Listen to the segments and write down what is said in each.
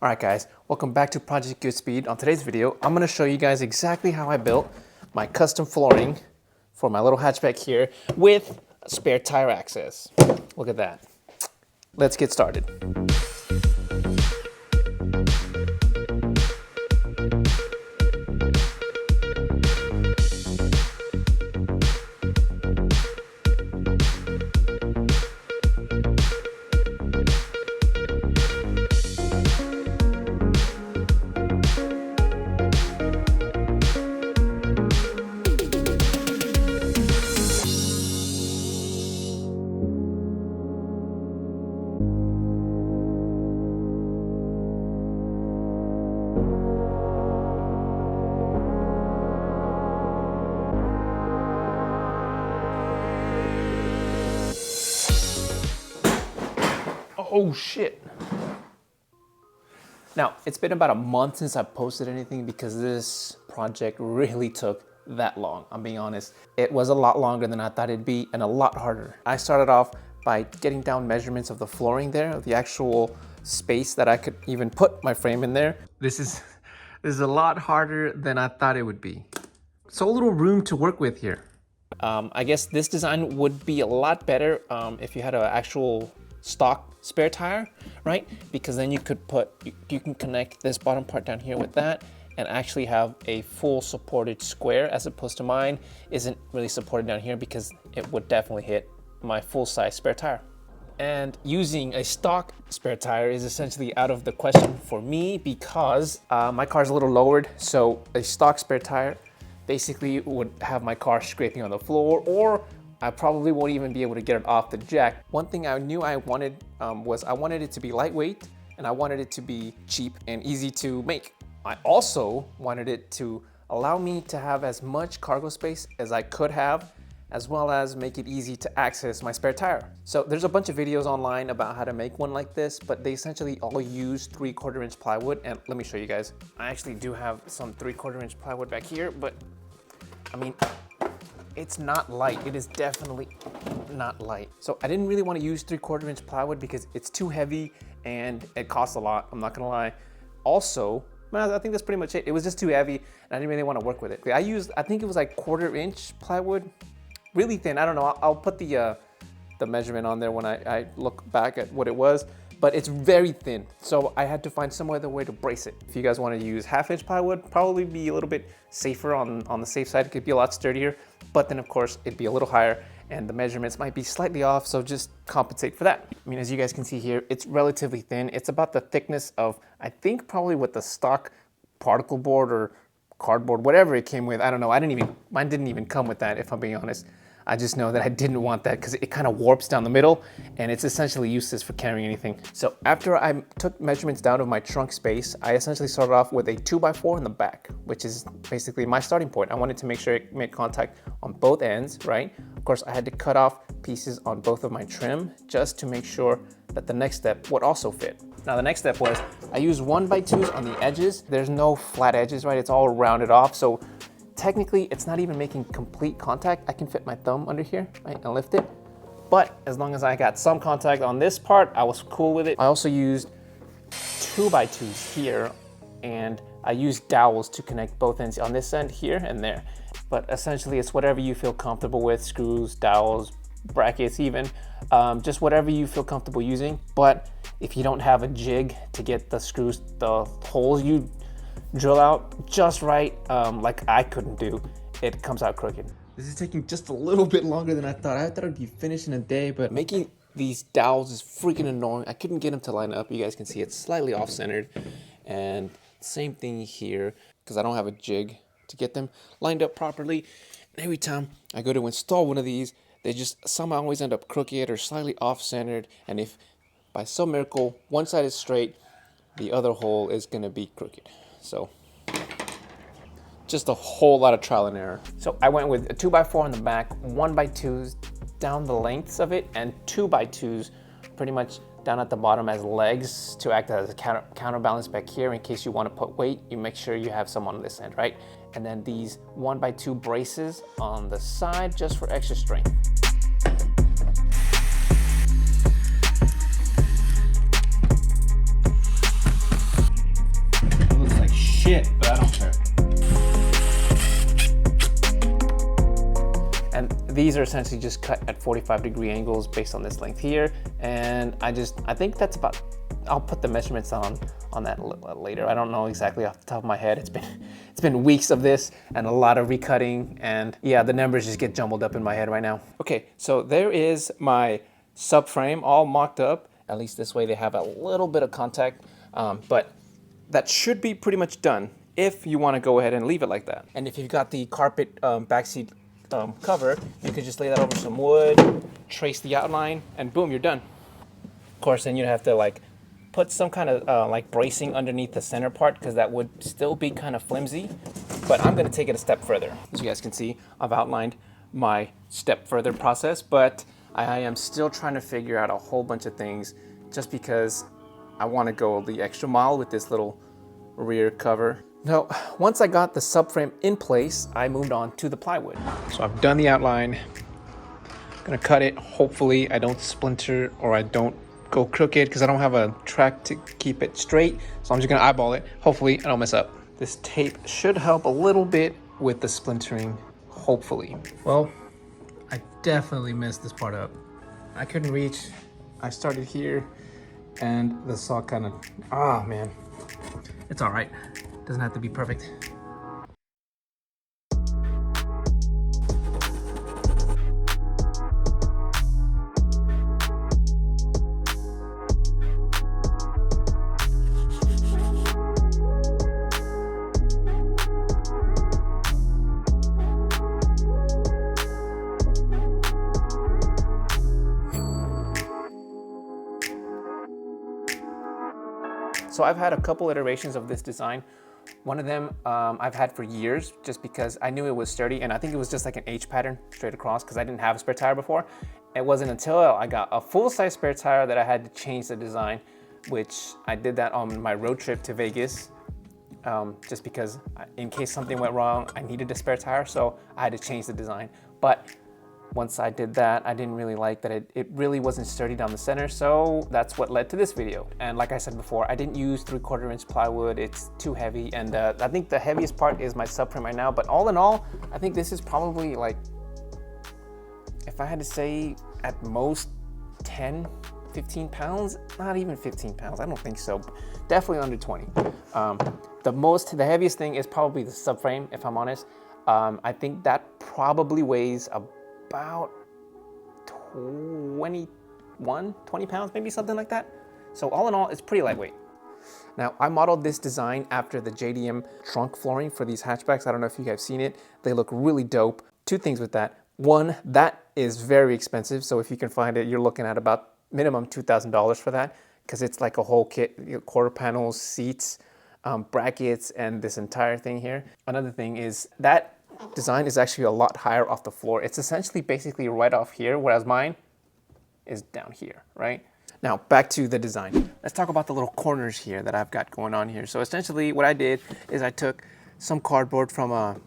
All right guys, welcome back to Project GoodSpeed. On today's video, I'm gonna show you guys exactly how I built my custom flooring for my little hatchback here with a spare tire access. Look at that. Let's get started. Oh shit. Now, it's been about a month since I posted anything because this project really took that long. I'm being honest. It was a lot longer than I thought it'd be and a lot harder. I started off by getting down measurements of the flooring there, the actual space that I could even put my frame in there. This is a lot harder than I thought it would be. So a little room to work with here. I guess this design would be a lot better if you had an actual stock spare tire, right? Because then you can connect this bottom part down here with that and actually have a full supported square, as opposed to mine isn't really supported down here because it would definitely hit my full size spare tire. And using a stock spare tire is essentially out of the question for me because my car's a little lowered, so a stock spare tire basically would have my car scraping on the floor, or I probably won't even be able to get it off the jack. One thing I knew I wanted was I wanted it to be lightweight and I wanted it to be cheap and easy to make. I also wanted it to allow me to have as much cargo space as I could have, as well as make it easy to access my spare tire. So there's a bunch of videos online about how to make one like this, but they essentially all use 3/4 inch plywood. And let me show you guys. I actually do have some 3/4 inch plywood back here, but I mean, it's not light. It is definitely not light. So I didn't really want to use 3/4 inch plywood because it's too heavy and it costs a lot, I'm not gonna lie. Also, well, I think that's pretty much it. It was just too heavy and I didn't really want to work with it. I think it was like 1/4 inch plywood, really thin. I don't know, I'll put the measurement on there when I look back at what it was, but it's very thin. So I had to find some other way to brace it. If you guys want to use 1/2 inch plywood, probably be a little bit safer on the safe side. It could be a lot sturdier, but then of course it'd be a little higher and the measurements might be slightly off, so just compensate for that. I mean, as you guys can see here, it's relatively thin. It's about the thickness of, I think probably what the stock particle board or cardboard, whatever it came with. I don't know, mine didn't even come with that, if I'm being honest. I just know that I didn't want that because it kind of warps down the middle and it's essentially useless for carrying anything. So after I took measurements down of my trunk space, I essentially started off with a 2x4 in the back, which is basically my starting point. I wanted to make sure it made contact on both ends, right? Of course, I had to cut off pieces on both of my trim just to make sure that the next step would also fit. Now the next step was I used 1x2s on the edges. There's no flat edges, right? It's all rounded off. So technically, it's not even making complete contact. I can fit my thumb under here, right, and lift it. But as long as I got some contact on this part, I was cool with it. I also used 2x2s here, and I used dowels to connect both ends on this end here and there. But essentially, it's whatever you feel comfortable with, screws, dowels, brackets even, just whatever you feel comfortable using. But if you don't have a jig to get the screws, the holes you drill out just right, like I couldn't do, it comes out crooked. This is taking just a little bit longer than I thought. I thought it'd be finished in a day, but making these dowels is freaking annoying. I couldn't get them to line up. You guys can see it's slightly off-centered, and same thing here because I don't have a jig to get them lined up properly. And every time I go to install one of these, they just somehow always end up crooked or slightly off-centered, and if by some miracle one side is straight, the other hole is gonna be crooked. So just a whole lot of trial and error. So I went with a 2x4 on the back, 1x2s down the lengths of it, and 2x2s pretty much down at the bottom as legs to act as a counterbalance back here in case you want to put weight. You make sure you have some on this end, right? And then these 1x2 braces on the side just for extra strength. these are essentially just cut at 45-degree angles based on this length here. And I think that's about, I'll put the measurements on that later. I don't know exactly off the top of my head. It's been weeks of this and a lot of recutting, and yeah, the numbers just get jumbled up in my head right now. Okay, so there is my subframe all mocked up. At least this way they have a little bit of contact, but that should be pretty much done if you want to go ahead and leave it like that. And if you've got the carpet backseat cover, you could just lay that over some wood, trace the outline, and boom, you're done. Of course, then you'd have to like put some kind of like bracing underneath the center part, because that would still be kind of flimsy. But I'm going to take it a step further. As you guys can see, I've outlined my step further process, but I am still trying to figure out a whole bunch of things, just because I want to go the extra mile with this little rear cover. Now, once I got the subframe in place, I moved on to the plywood. So I've done the outline. I'm gonna cut it. Hopefully I don't splinter or I don't go crooked, because I don't have a track to keep it straight. So I'm just gonna eyeball it. Hopefully I don't mess up. This tape should help a little bit with the splintering, hopefully. Well, I definitely messed this part up. I couldn't reach. I started here and the saw kind of, oh man. It's all right. Doesn't have to be perfect. So I've had a couple iterations of this design. One of them I've had for years, just because I knew it was sturdy, and I think it was just like an H pattern straight across, because I didn't have a spare tire before. It wasn't until I got a full-size spare tire that I had to change the design, which I did that on my road trip to Vegas, just because in case something went wrong, I needed a spare tire, so I had to change the design. But once I did that, I didn't really like that it really wasn't sturdy down the center, so that's what led to this video. And like I said before, I didn't use 3/4 inch plywood. It's too heavy, and I think the heaviest part is my subframe right now. But all in all, I think this is probably, like, if I had to say, at most 10, 15 pounds, not even 15 pounds, I don't think so. Definitely under 20. The heaviest thing is probably the subframe, if I'm honest. I think that probably weighs about 20 pounds, maybe something like that. So all in all, it's pretty lightweight. Now, I modeled this design after the JDM trunk flooring for these hatchbacks. I don't know if you guys have seen it. They look really dope. Two things with that. One, that is very expensive. So if you can find it, you're looking at about minimum $2,000 for that, because it's like a whole kit, quarter panels, seats, brackets, and this entire thing here. Another thing is that design is actually a lot higher off the floor. It's essentially basically right off here, whereas mine is down here, right? Now back to the design. Let's talk about the little corners here that I've got going on here. So essentially what I did is I took some cardboard from a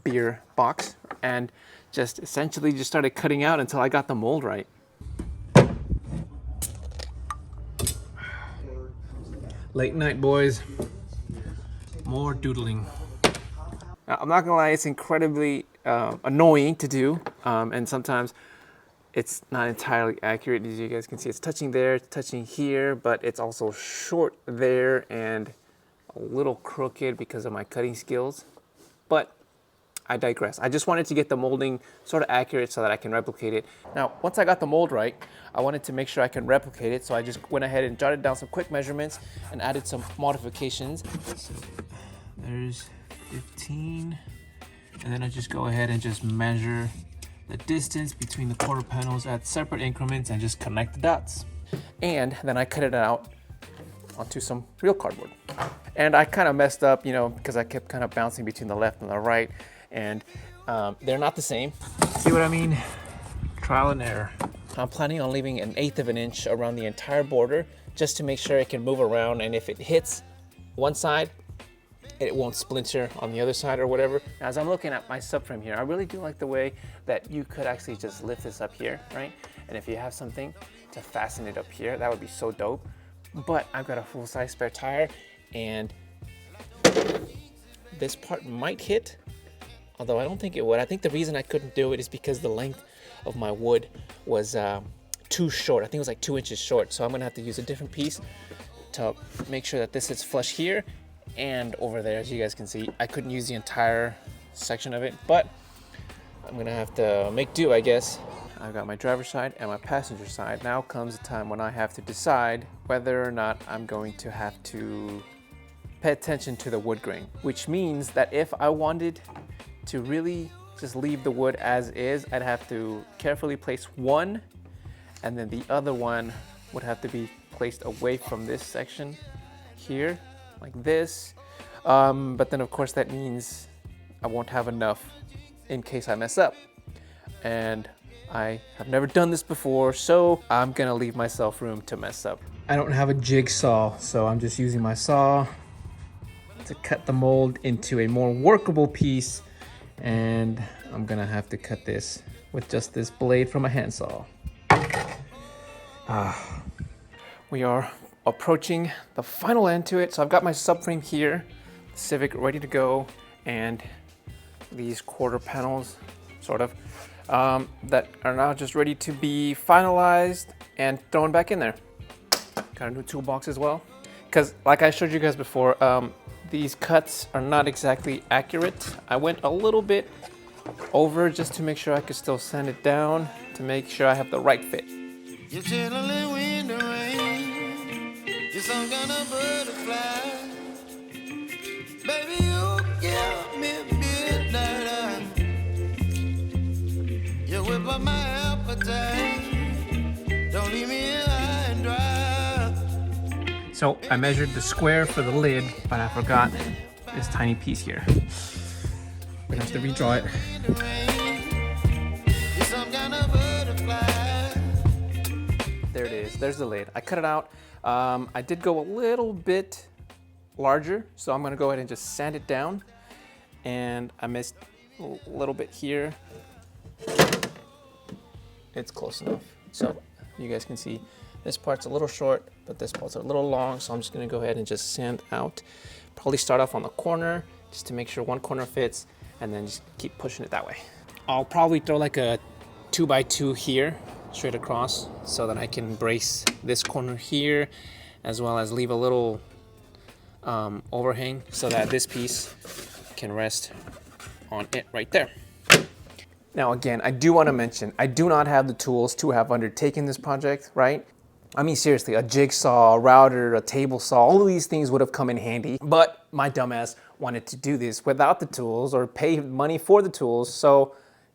beer box and just essentially just started cutting out until I got the mold right. Late night, boys. More doodling. Now, I'm not gonna lie, it's incredibly annoying to do, and sometimes it's not entirely accurate. As you guys can see, it's touching there, it's touching here, but it's also short there and a little crooked because of my cutting skills. But I digress. I just wanted to get the molding sort of accurate so that I can replicate it. Now, once I got the mold right, I wanted to make sure I can replicate it, so I just went ahead and jotted down some quick measurements and added some modifications. There's 15, and then I just go ahead and just measure the distance between the quarter panels at separate increments and just connect the dots. And then I cut it out onto some real cardboard. And I kind of messed up, you know, because I kept kind of bouncing between the left and the right, and they're not the same. See what I mean? Trial and error. I'm planning on leaving 1/8 of an inch around the entire border just to make sure it can move around, and if it hits one side, it won't splinter on the other side or whatever. As I'm looking at my subframe here, I really do like the way that you could actually just lift this up here, right? And if you have something to fasten it up here, that would be so dope. But I've got a full-size spare tire, and this part might hit although I don't think it would. I think the reason I couldn't do it is because the length of my wood was too short. I think it was like 2 inches short. So I'm gonna have to use a different piece to make sure that this sits flush here and over there. As you guys can see, I couldn't use the entire section of it, but I'm gonna have to make do, I guess. I've got my driver's side and my passenger side. Now comes the time when I have to decide whether or not I'm going to have to pay attention to the wood grain, which means that if I wanted to really just leave the wood as is, I'd have to carefully place one, and then the other one would have to be placed away from this section here, like this. But then of course that means I won't have enough in case I mess up. And I have never done this before, so I'm gonna leave myself room to mess up. I don't have a jigsaw, so I'm just using my saw to cut the mold into a more workable piece, and I'm gonna have to cut this with just this blade from a handsaw. We are approaching the final end to it. So I've got my subframe here, Civic ready to go, and these quarter panels, sort of, that are now just ready to be finalized and thrown back in there. Got a new toolbox as well, because like I showed you guys before, these cuts are not exactly accurate. I went a little bit over just to make sure I could still sand it down to make sure I have the right fit. You're chilling in the rain. You're some kind of butterfly. Baby, you give me midnight. You whip up my appetite. Don't leave me here high and dry. So I measured the square for the lid, but I forgot this tiny piece here. We're gonna have to redraw it. There it is, there's the lid. I cut it out. I did go a little bit larger, so I'm gonna go ahead and just sand it down. And I missed a little bit here. It's close enough. So you guys can see this part's a little short, but this part's a little long. So I'm just gonna go ahead and just sand out. Probably start off on the corner just to make sure one corner fits, and then just keep pushing it that way. I'll probably throw like a 2x2 here, straight across, so that I can brace this corner here, as well as leave a little overhang so that this piece can rest on it right there. Now again, I do want to mention, I do not have the tools to have undertaken this project, right? I mean, seriously, a jigsaw, a router, a table saw, all of these things would have come in handy, but my dumbass wanted to do this without the tools or pay money for the tools, so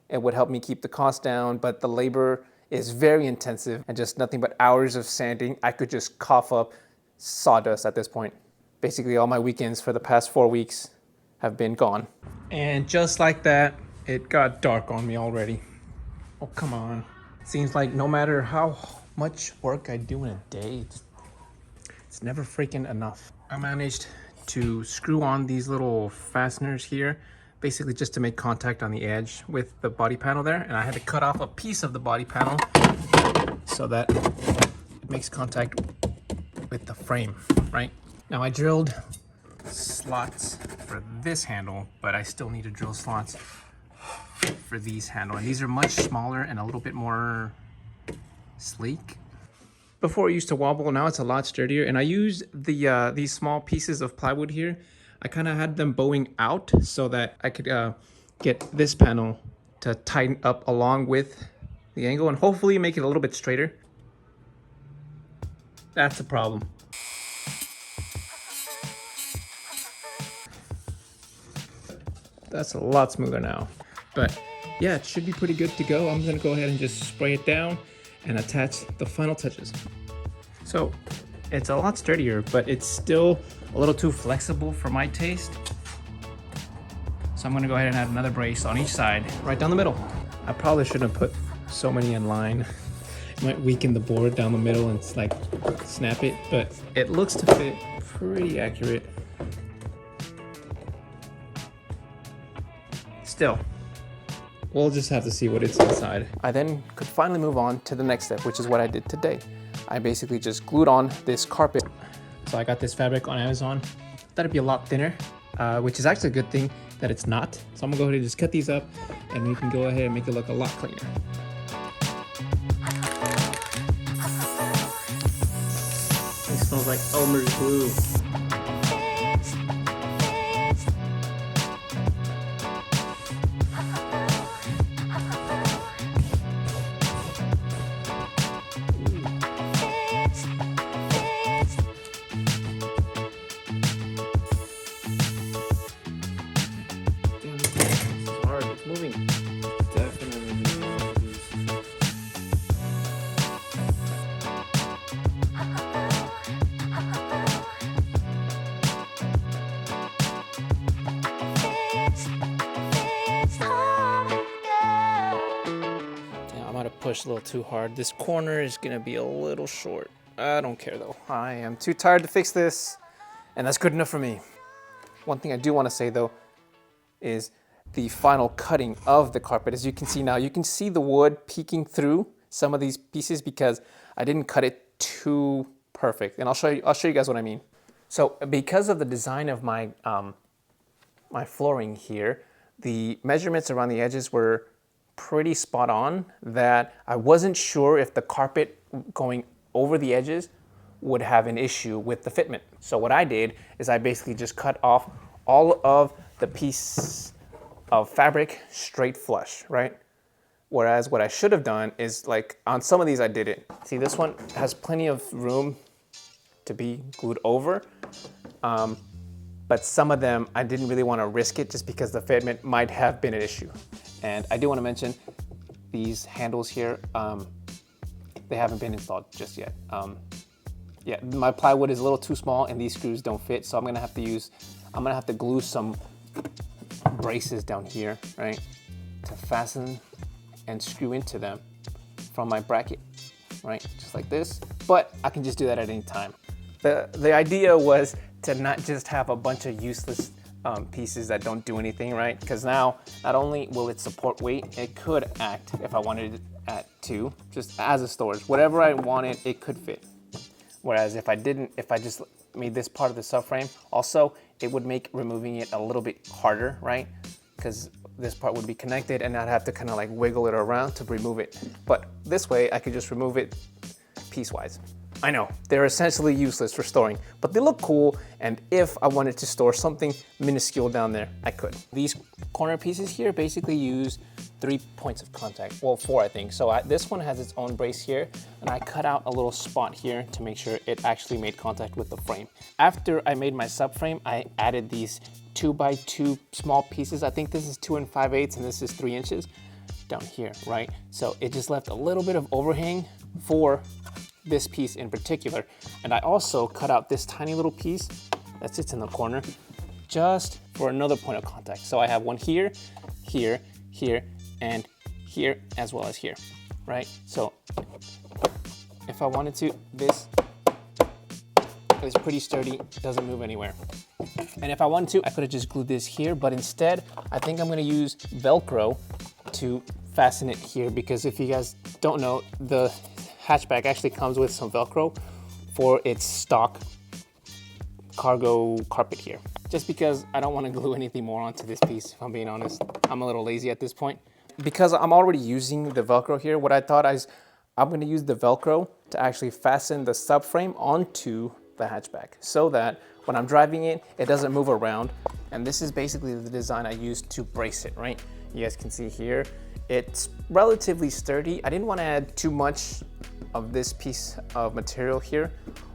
it would help me keep the cost down, but the labor is very intensive and just nothing but hours of sanding. I could just cough up sawdust at this point. Basically, all my weekends for the past 4 weeks have been gone. And just like that, it got dark on me already. Oh, come on. Seems like no matter how much work I do in a day, it's never freaking enough. I managed to screw on these little fasteners here, basically just to make contact on the edge with the body panel there. And I had to cut off a piece of the body panel so that it makes contact with the frame, right? Now I drilled slots for this handle, but I still need to drill slots for these handle. And these are much smaller and a little bit more sleek. Before it used to wobble, now it's a lot sturdier. And I used these small pieces of plywood here. I kind of had them bowing out so that I could get this panel to tighten up along with the angle and hopefully make it a little bit straighter. That's the problem. That's a lot smoother now. But yeah, it should be pretty good to go. I'm gonna go ahead and just spray it down and attach the final touches. So it's a lot sturdier, but it's still a little too flexible for my taste. So I'm gonna go ahead and add another brace on each side, right down the middle. I probably shouldn't have put so many in line. It might weaken the board down the middle and like snap it, but it looks to fit pretty accurate. Still, we'll just have to see what it's inside. I then could finally move on to the next step, which is what I did today. I basically just glued on this carpet. So I got this fabric on Amazon. Thought it'd be a lot thinner, which is actually a good thing that it's not. So I'm gonna go ahead and just cut these up and we can go ahead and make it look a lot cleaner. It smells like Elmer's glue. Moving. Definitely moving all of these. Damn, I might have pushed a little too hard. This corner is gonna be a little short. I don't care though. I am too tired to fix this, and that's good enough for me. One thing I do want to say though is the final cutting of the carpet. As you can see now, you can see the wood peeking through some of these pieces because I didn't cut it too perfect. And I'll show you guys what I mean. So because of the design of my my flooring here, the measurements around the edges were pretty spot on, that I wasn't sure if the carpet going over the edges would have an issue with the fitment. So what I did is I basically just cut off all of the piece of fabric straight flush, right? Whereas what I should have done is, like on some of these I did it. See, this one has plenty of room to be glued over, but some of them I didn't really want to risk it just because the fitment might have been an issue. And I do want to mention these handles here, they haven't been installed just yet. Yeah, my plywood is a little too small and these screws don't fit, so I'm gonna have to glue some braces down here, right, to fasten and screw into them from my bracket, right, just like this. But I can just do that at any time. The idea was to not just have a bunch of useless pieces that don't do anything, right? Because now not only will it support weight, it could act, if I wanted it to, just as a storage. Whatever I wanted, it could fit. Whereas if I just made this part of the subframe, also it would make removing it a little bit harder, right? Because this part would be connected and I'd have to kind of like wiggle it around to remove it. But this way I could just remove it piecewise. I know, they're essentially useless for storing, but they look cool, and if I wanted to store something minuscule down there, I could. These corner pieces here basically use 3 points of contact, well 4 I think. So this one has its own brace here, and I cut out a little spot here to make sure it actually made contact with the frame. After I made my subframe, I added these 2x2 small pieces. I think this is 2 5/8 and this is 3 inches down here, right? So it just left a little bit of overhang for this piece in particular. And I also cut out this tiny little piece that sits in the corner just for another point of contact. So I have one here, here, here, and here, as well as here, right? So if I wanted to, this is pretty sturdy, doesn't move anywhere. And if I wanted to, I could have just glued this here, but instead, I think I'm gonna use Velcro to fasten it here, because if you guys don't know, the hatchback actually comes with some Velcro for its stock cargo carpet here. Just because I don't want to glue anything more onto this piece, if I'm being honest. I'm a little lazy at this point. Because I'm already using the Velcro here, what I thought is I'm going to use the Velcro to actually fasten the subframe onto the hatchback so that when I'm driving it, it doesn't move around. And this is basically the design I used to brace it, right? You guys can see here, it's relatively sturdy. I didn't want to add too much of this piece of material here,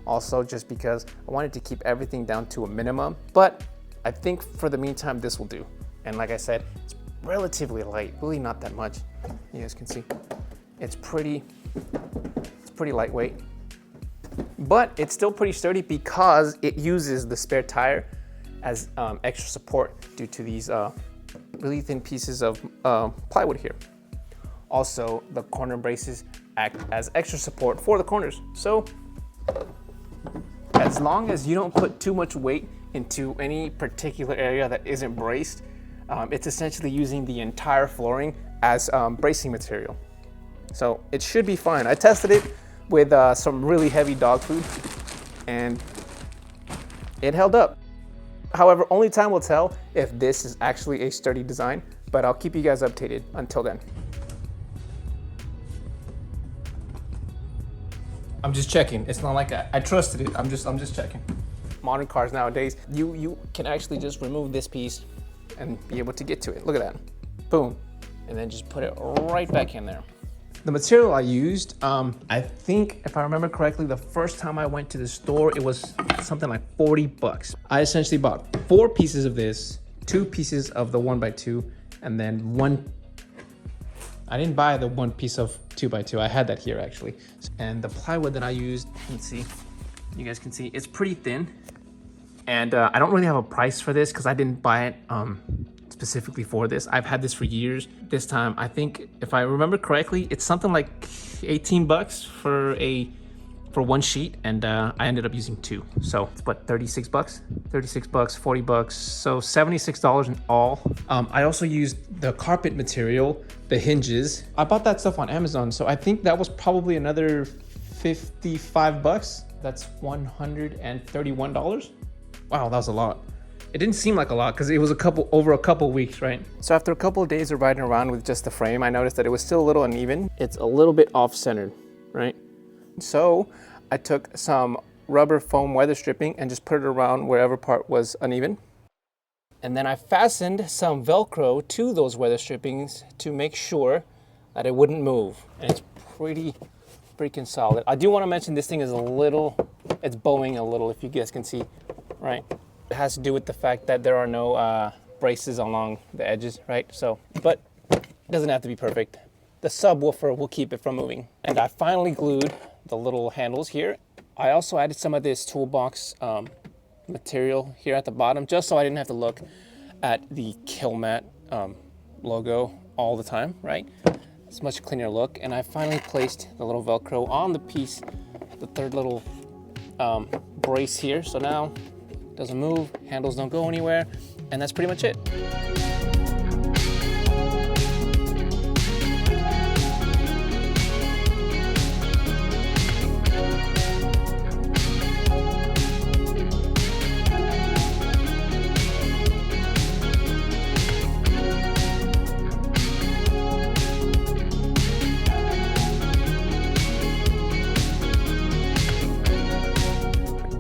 also just because I wanted to keep everything down to a minimum, but I think for the meantime this will do. And like I said, it's relatively light, really not that much. You guys can see it's pretty lightweight, but it's still pretty sturdy because it uses the spare tire as extra support due to these really thin pieces of plywood here. Also, the corner braces act as extra support for the corners. So as long as you don't put too much weight into any particular area that isn't braced, it's essentially using the entire flooring as bracing material. So it should be fine. I tested it with some really heavy dog food and it held up. However, only time will tell if this is actually a sturdy design, but I'll keep you guys updated until then. I'm just checking. It's not like I trusted it. I'm just checking. Modern cars nowadays, you can actually just remove this piece and be able to get to it. Look at that. Boom. And then just put it right back in there. The material I used, I think if I remember correctly, the first time I went to the store, it was something like 40 bucks. I essentially bought 4 pieces of this, 2 pieces of the 1x2, and then I didn't buy the 1 piece of 2x2. I had that here actually. And the plywood that I used, let's see, you guys can see, it's pretty thin. And I don't really have a price for this because I didn't buy it specifically for this. I've had this for years. This time, I think if I remember correctly, it's something like 18 bucks for 1 sheet, and I ended up using 2. So it's what, 36 bucks? 36 bucks, 40 bucks, so $76 in all. I also used the carpet material, the hinges. I bought that stuff on Amazon, so I think that was probably another 55 bucks. That's $131. Wow, that was a lot. It didn't seem like a lot because it was over a couple weeks, right? So after a couple of days of riding around with just the frame, I noticed that it was still a little uneven. It's a little bit off-centered, right? So I took some rubber foam weather stripping and just put it around wherever part was uneven. And then I fastened some Velcro to those weather strippings to make sure that it wouldn't move. And it's pretty freaking solid. I do want to mention this thing is it's bowing a little, if you guys can see, right? It has to do with the fact that there are no braces along the edges, right? So, but it doesn't have to be perfect. The subwoofer will keep it from moving. And I finally glued the little handles here. I also added some of this toolbox material here at the bottom, just so I didn't have to look at the Killmat logo all the time, right? It's a much cleaner look. And I finally placed the little Velcro on the piece, the third little brace here. So now it doesn't move, handles don't go anywhere, and that's pretty much it.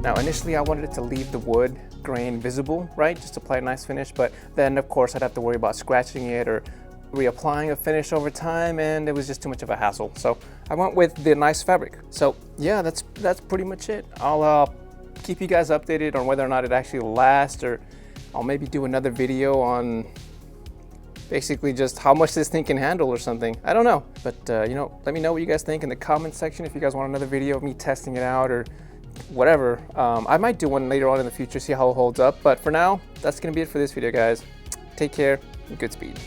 Now, initially I wanted it to leave the wood grain visible, right? Just apply a nice finish, but then of course I'd have to worry about scratching it or reapplying a finish over time, and it was just too much of a hassle. So I went with the nice fabric. So yeah, that's pretty much it. I'll keep you guys updated on whether or not it actually lasts, or I'll maybe do another video on basically just how much this thing can handle or something. I don't know, but you know, let me know what you guys think in the comment section if you guys want another video of me testing it out or whatever. I might do one later on in the future, see how it holds up, but for now, that's gonna be it for this video, guys. Take care and Goodspeed.